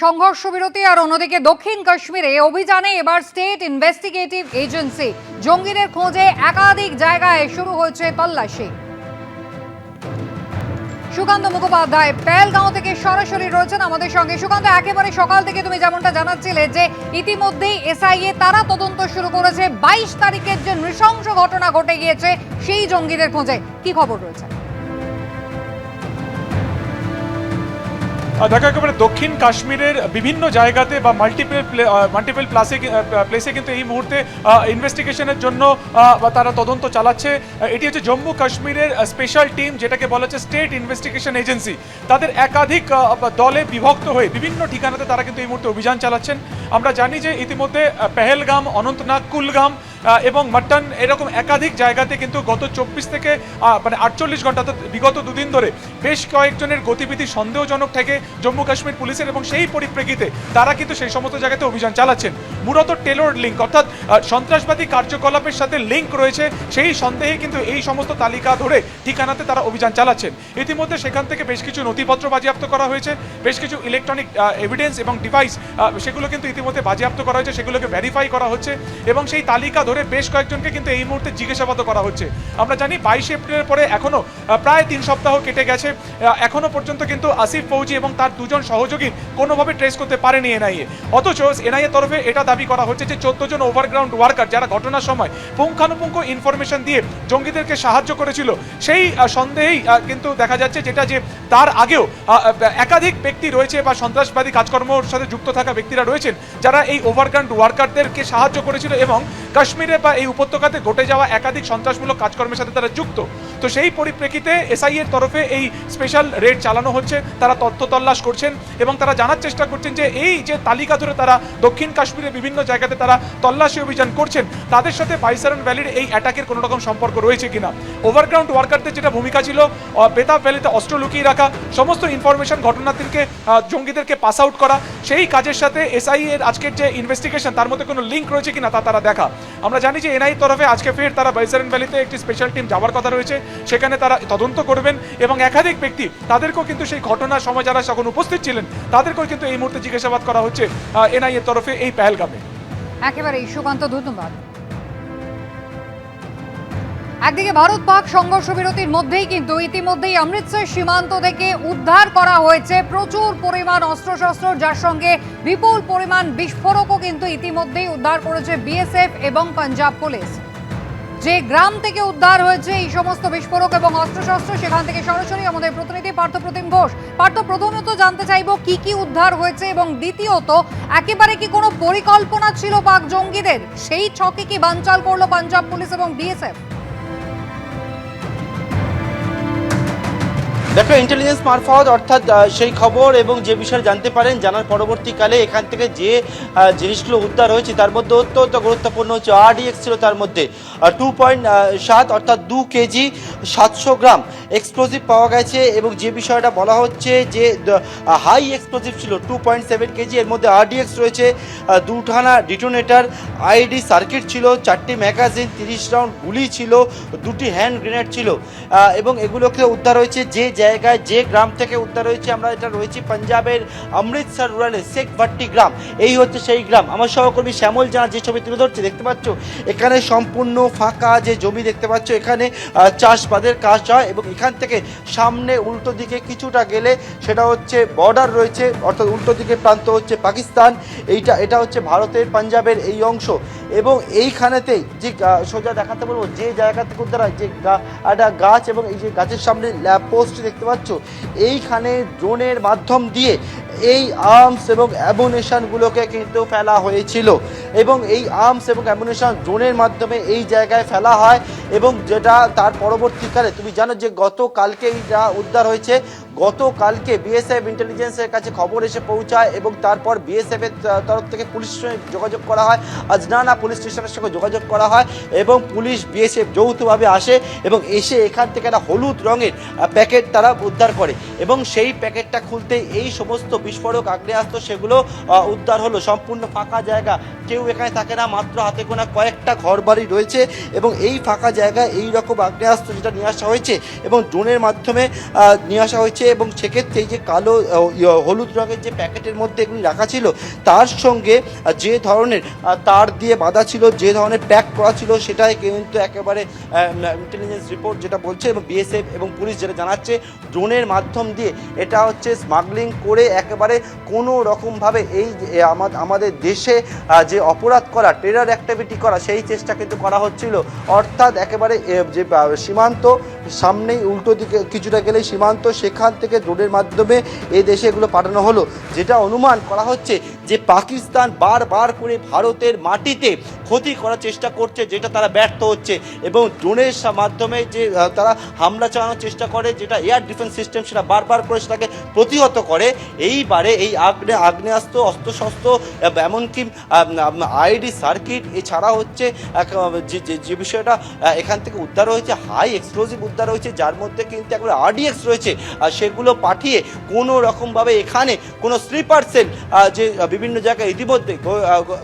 সংঘর্ষ বিরতি আর অন্যদিকে দক্ষিণ কাশ্মীরে অভিযানে এবার স্টেট ইনভেস্টিগেটিভ এজেন্সি জঙ্গিদের খোঁজে একাধিক জায়গায় শুরু হয়েছে তল্লাশি। সুকান্ত মুখোপাধ্যায় পেহেলগাঁও থেকে সরাসরি রয়েছেন আমাদের সঙ্গে। সুকান্ত, একেবারে সকাল থেকে তুমি যেমনটা জানাচ্ছিলে যে ইতিমধ্যেই এসআইএ তারা তদন্ত শুরু করেছে 22 তারিখের যে নৃশংস ঘটনা ঘটে গিয়েছে সেই জঙ্গিদের খোঁজে, কি খবর রয়েছে? দেখো, একেবারে দক্ষিণ কাশ্মীরের বিভিন্ন জায়গাতে বা মাল্টিপল প্লেসে কিন্তু এই মুহূর্তে ইনভেস্টিগেশনের জন্য তারা তদন্ত চালাচ্ছে। এটি হচ্ছে জম্মু কাশ্মীরের স্পেশাল টিম, যেটাকে বলা হচ্ছে স্টেট ইনভেস্টিগেশন এজেন্সি। তাদের একাধিক দলে বিভক্ত হয়ে বিভিন্ন ঠিকানাতে তারা কিন্তু এই মুহূর্তে অভিযান চালাচ্ছেন। আমরা জানি যে ইতিমধ্যে পেহেলগাম, অনন্তনাগ, কুলগাম এবং মাট্টান এরকম একাধিক জায়গাতে কিন্তু গত 24 থেকে 48 ঘন্টা বিগত দুদিন ধরে বেশ কয়েকজনের গতিবিধি সন্দেহজনক থেকে জম্মু কাশ্মীর পুলিশের, এবং সেই পরিপ্রেক্ষিতে তারা কিন্তু সেই সমস্ত জায়গাতে অভিযান চালাচ্ছেন। মূলত টেলর লিঙ্ক অর্থাৎ সন্ত্রাসবাদী কার্যকলাপের সাথে লিঙ্ক রয়েছে সেই সন্দেহে কিন্তু এই সমস্ত তালিকা ধরে ঠিকানাতে তারা অভিযান চালাচ্ছেন। ইতিমধ্যে সেখান থেকে বেশ কিছু নথিপত্র বাজেয়াপ্ত করা হয়েছে, বেশ কিছু ইলেকট্রনিক এভিডেন্স এবং ডিভাইস সেগুলো কিন্তু ইতিমধ্যে বাজেয়াপ্ত করা হয়েছে, সেগুলোকে ভেরিফাই করা হচ্ছে এবং সেই তালিকা ধরে বেশ কয়েকজনকে কিন্তু এই মুহূর্তে জিজ্ঞাসাবাদ করা হচ্ছে। আমরা জানি 22 এপ্রিলের পরে এখনো প্রায় 3 সপ্তাহ কেটে গেছে, এখনো পর্যন্ত কিন্তু আসিফ ফৌজি এবং তার দুজন সহযোগী কোনোভাবে ট্রেস করতে পারেনি এনআইএ। অথচ এনআইএ তরফে এটা দাবি করা হচ্ছে যে 14 জন ওভারগ্রাউন্ড ওয়ার্কার যারা ঘটনার সময় পুঙ্খানুপুঙ্খ ইনফরমেশন দিয়ে জঙ্গিদেরকে সাহায্য করেছিল, সেই সন্দেহেই কিন্তু দেখা যাচ্ছে যেটা যে তার আগেও একাধিক ব্যক্তি রয়েছে বা সন্ত্রাসবাদী কাজকর্মের সাথে যুক্ত থাকা ব্যক্তিরা রয়েছেন যারা এই ওভারগ্রাউন্ড ওয়ার্কারদেরকে সাহায্য করেছিল এবং কাশ্মীরে বা এই উপত্যকাতে ঘটে যাওয়া একাধিক সন্ত্রাসমূলক কাজকর্মের সাথে তারা যুক্ত। তো সেই পরিপ্রেক্ষিতে এসআইএর তরফে এই স্পেশাল রেড চালানো হচ্ছে, তারা তথ্য তল্লাশ করছেন এবং তারা জানার চেষ্টা করছেন যে এই যে তালিকা ধরে তারা দক্ষিণ কাশ্মীরের বিভিন্ন জায়গাতে তারা তল্লাশি অভিযান করছেন, তাদের সাথে বাইসারন ভ্যালির এই অ্যাটাকের কোনো রকম সম্পর্ক রয়েছে কিনা। ওভারগ্রাউন্ড ওয়ার্কারদের যেটা ভূমিকা ছিল বেতাব ভ্যালিতে অস্ত্র লুকিয়ে রাখা, সমস্ত ইনফরমেশন ঘটনাটিকে জঙ্গিদেরকে পাস আউট করা, সেই কাজের সাথে এসআইএর আজকের যে ইনভেস্টিগেশন তার মধ্যে কোনো লিঙ্ক রয়েছে কিনা তা তারা দেখা। আমরা জানি যে এনআইএর তরফে আজকে ফের তারা বাইসারন ভ্যালিতে একটি স্পেশাল টিম যাওয়ার কথা রয়েছে, সেখানে তারা তদন্ত করবেন এবং একাধিক ব্যক্তি তাদেরকেও কিন্তু সেই ঘটনার সময় যারা তখন উপস্থিত ছিলেন তাদেরকেও কিন্তু এই মুহূর্তে জিজ্ঞাসাবাদ করা হচ্ছে এনআইএর তরফে এই পেহেলগামে। একেবারেই সুকান্ত, ধন্যবাদ। একদিকে ভারত পাক সংঘর্ষ বিরতির মধ্যেই কিন্তু ইতিমধ্যেই অমৃতসর সীমান্ত থেকে উদ্ধার করা হয়েছে প্রচুর পরিমাণ অস্ত্রশস্ত্র, যার সঙ্গে বিপুল পরিমাণ বিস্ফোরকও কিন্তু ইতিমধ্যেই উদ্ধার করেছে বিএসএফ এবং পাঞ্জাব পুলিশ। যে গ্রাম থেকে উদ্ধার হয়েছে এই সমস্ত বিস্ফোরক এবং অস্ত্রশস্ত্র, সেখান থেকে সরাসরি আমাদের প্রতিনিধি পার্থপ্রতিম ঘোষ। পার্থ, প্রথমত জানতে চাইব কি কি উদ্ধার হয়েছে এবং দ্বিতীয়ত একেবারে কি কোনো পরিকল্পনা ছিল পাক জঙ্গিদের, সেই ছকে কি বানচাল করলো পাঞ্জাব পুলিশ এবং বিএসএফ? দেখো, ইন্টেলিজেন্স মারফত অর্থাৎ সেই খবর এবং যে বিষয়ে জানতে পারেন, জানার পরবর্তীকালে এখান থেকে যে জিনিসগুলো উদ্ধার হয়েছে তার মধ্যে অত্যন্ত গুরুত্বপূর্ণ হচ্ছে আরডিএক্স ছিল তার মধ্যে 2.7 অর্থাৎ 2 কেজি 700 গ্রাম এক্সপ্লোজিভ পাওয়া গেছে এবং যে বিষয়টা বলা হচ্ছে যে হাই এক্সপ্লোজিভ ছিল 2.7 কেজি। এর মধ্যে আরডিএক্স রয়েছে, 2খানা ডিটোনেটার, আইডি সার্কিট ছিল, 4টি ম্যাগাজিন, 30 রাউন্ড গুলি ছিল, 2টি হ্যান্ড গ্রেনেড ছিল এবং এগুলোকে উদ্ধার হয়েছে যে জায়গায়, যে গ্রাম থেকে উদ্ধার হয়েছে। আমরা এটা রয়েছি পাঞ্জাবের অমৃতসর রুরালে শেখ ভাট্টি গ্রাম, এই হচ্ছে সেই গ্রাম। আমার সহকর্মী শ্যামল জানা যে ছবি তুলে ধরছে, দেখতে পাচ্ছ এখানে সম্পূর্ণ ফাঁকা যে জমি দেখতে পাচ্ছ, এখানে চাষবাদের কাজ হয় এবং এখান থেকে সামনে উল্টো দিকে কিছুটা গেলে সেটা হচ্ছে বর্ডার রয়েছে, অর্থাৎ উল্টো দিকে প্রান্ত হচ্ছে পাকিস্তান, এটা হচ্ছে ভারতের পাঞ্জাবের এই অংশ। এবং এইখানেতেই যে সোজা দেখাতে বলবো যে জায়গা থেকে উদ্ধার হয়, যে একটা গাছ এবং এই যে গাছের সামনে পোস্ট দেখতে পাচ্ছ, এইখানে ড্রোনের মাধ্যম দিয়ে এই আর্মস এবং অ্যামুনিশনগুলোকে কিন্তু ফেলা হয়েছিল এবং এই আর্মস এবং অ্যামুনিশন ড্রোনের মাধ্যমে এই জায়গায় ফেলা হয় এবং যেটা তার পরবর্তীকালে তুমি জানো যে গতকালকে এইটা উদ্ধার হয়েছে। গতকালকে বিএসএফ ইন্টেলিজেন্সের কাছে খবর এসে পৌঁছায় এবং তারপর বিএসএফের তরফ থেকে পুলিশের সঙ্গে যোগাযোগ করা হয়, আজনানা পুলিশ স্টেশনের সঙ্গে যোগাযোগ করা হয় এবং পুলিশ বিএসএফ যৌথভাবে আসে এবং এসে এখান থেকে একটা হলুদ রঙের প্যাকেট তারা উদ্ধার করে এবং সেই প্যাকেটটা খুলতেই এই সমস্ত বিস্ফোরক আগ্নেয়াস্ত্র সেগুলো উদ্ধার হলো। সম্পূর্ণ ফাঁকা জায়গা, কেউ এখানে থাকে না, মাত্র হাতে গোনা কয়েকটা ঘরবাড়ি রয়েছে এবং এই ফাঁকা জায়গায় এই রকম আগ্নেয়াস্ত্র যেটা নিয়ে আসা হয়েছে এবং ড্রোনের মাধ্যমে নিয়ে আসা হয়েছে এবং সেক্ষেত্রে এই যে কালো হলুদ রঙের যে প্যাকেটের মধ্যে এগুলি রাখা ছিল তার সঙ্গে যে ধরনের তার দিয়ে বাঁধা ছিল, যে ধরনের প্যাক করা ছিল, সেটাই কিন্তু একেবারে ইন্টেলিজেন্স রিপোর্ট যেটা বলছে এবং বিএসএফ এবং পুলিশ যেটা জানাচ্ছে ড্রোনের মাধ্যম দিয়ে এটা হচ্ছে স্মাগলিং করে একেবারে কোনো রকমভাবে এই আমাদের দেশে যে অপরাধ করা, টেরর অ্যাক্টিভিটি করা, সেই চেষ্টা কিন্তু করা হচ্ছিল। অর্থাৎ একেবারে যে সীমান্ত সামনেই উল্টো দিকে কিছুটা গেলেই সীমান্ত, সেখান থেকে ড্রোনের মাধ্যমে এই দেশে এগুলো পাঠানো হলো। যেটা অনুমান করা হচ্ছে যে পাকিস্তান বারবার করে ভারতের মাটিতে ক্ষতি করার চেষ্টা করছে, যেটা তারা ব্যর্থ হচ্ছে এবং ড্রোনের মাধ্যমে যে তারা হামলা চালানোর চেষ্টা করে, যেটা এয়ার ডিফেন্স সিস্টেম সেটা বারবার করে সেটাকে প্রতিহত করে। এইবারে এই আগ্নেয়াস্ত্র, অস্ত্রশস্ত্র, এমনকি আইডি সার্কিট, এছাড়া হচ্ছে যে বিষয়টা এখান থেকে উদ্ধার হয়েছে, হাই এক্সপ্লোজিভ উদ্ধার হয়েছে, যার মধ্যে কিন্তু একবার আরডিএক্স রয়েছে, সেগুলো পাঠিয়ে কোনো রকমভাবে এখানে কোনো স্লিপার সেল, যে বিভিন্ন জায়গায় ইতিমধ্যে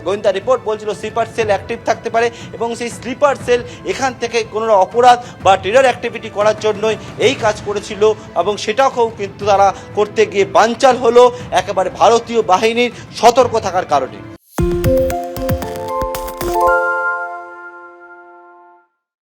গোয়েন্দা রিপোর্ট বলছিল স্লিপার সেল অ্যাক্টিভ থাকতে পারে এবং সেই স্লিপার সেল এখান থেকে কোনো অপরাধ বা টেরর অ্যাক্টিভিটি করার জন্যই এই কাজ করেছিল এবং সেটাকেও কিন্তু তারা করতে গিয়ে বানচাল হলো একেবারে ভারতীয় বাহিনীর সতর্ক থাকার কারণে।